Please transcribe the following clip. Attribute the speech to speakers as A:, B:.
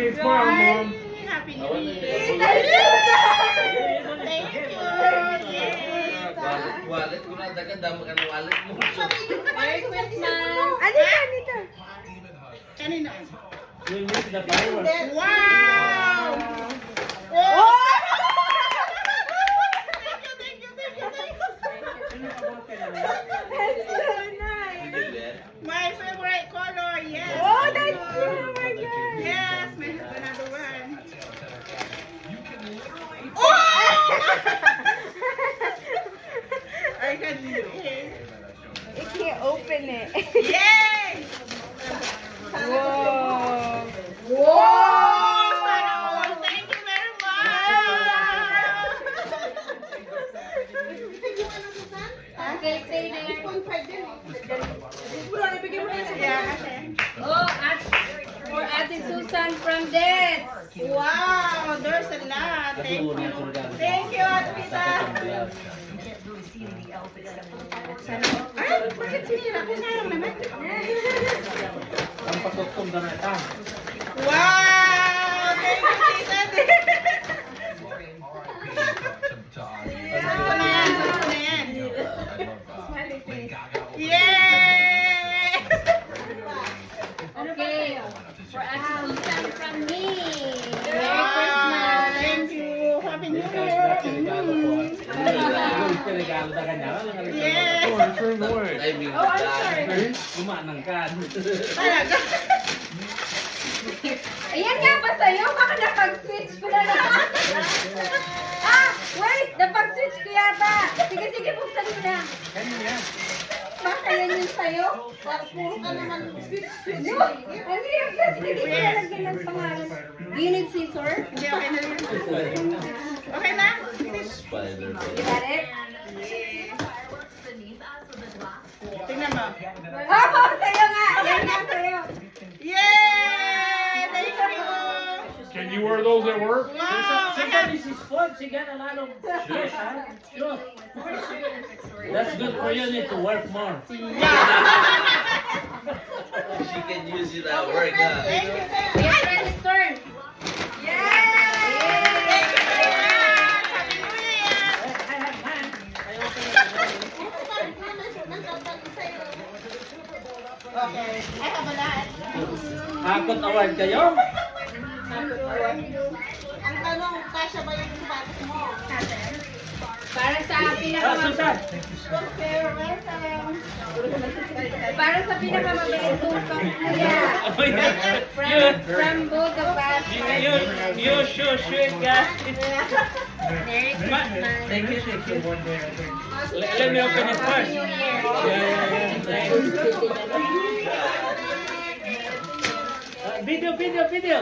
A: it's for our mom.
B: Happy New Year. Thank you. Yes.
C: Wallet ko na, dagan damo ka ng wallet mo.
B: Merry Christmas.
D: Anita.
B: Kanina.
A: You use the fireworks.
B: Wow! Oh! Thank you.
D: That's so nice.
B: My favorite color, yes.
D: Oh, that's true. Oh my God.
B: Yes, may another one. Oh! I can see it.
D: It can't open it.
B: Yay!
D: Whoa.
B: Whoa! Sana all. Thank you very much.
E: Okay, stay there.
B: Yeah, okay.
E: Oh, for Ate Susan from Dets.
B: Wow, there's a lot. Thank you. Thank you, Atita. Ay, bakit sinira ko? Sayang naman.
A: Ang patutom na ito.
B: Wow! Thank you, Tita. Saan ko na yan? Yay!
E: Okay, for Ate Susan from me. Merry
B: Wow,
E: Christmas.
B: thank you. Happy New Year.
A: Regalo na kanya.
B: Yes.
E: Oh, I'm sorry.
A: Umanang ka.
B: Talaga.
E: Ayan nga pa sa'yo. Baka napag-switch ko na lang. Wait! Napag-switch ko yata. Sige, buksan mo na. Baka yan yung sa'yo.
B: Puro ka naman.
E: No! Ano yung kasi hindi ko nalagyan ng pangalan. Do you need scissor?
B: Hindi, okay na yan. Okay na?
C: Spider.
E: You got it?
B: Tingnan mo.
E: Oh, sa'yo nga! Yan nga sa'yo.
B: Yay! Thank you!
A: Can you wear those at work?
B: Wow!
A: This is fun. She got a lot of fish, huh? Sure. That's good for you. Need to work more.
C: She can use it at work, huh?
B: Thank you, thank you.
E: Ayan, Freddy's turn.
B: Yay! Thank you very much! Happy New Year!
A: I have mine.
B: Okay. I have a lot.
A: Hakot award kayo?
B: Ang tanong, kasya ba yung sapatos mo?
E: Para sa
A: Ah, Susan.
B: Okay, welcome.
E: Para sa pinakamabait tukang kuya.
A: Oh, yeah.
E: From both of us.
A: You sure guys.
E: Merry Christmas.
A: Thank you. Let me open it first.
E: New Year.
A: Yeah. Thanks. Video.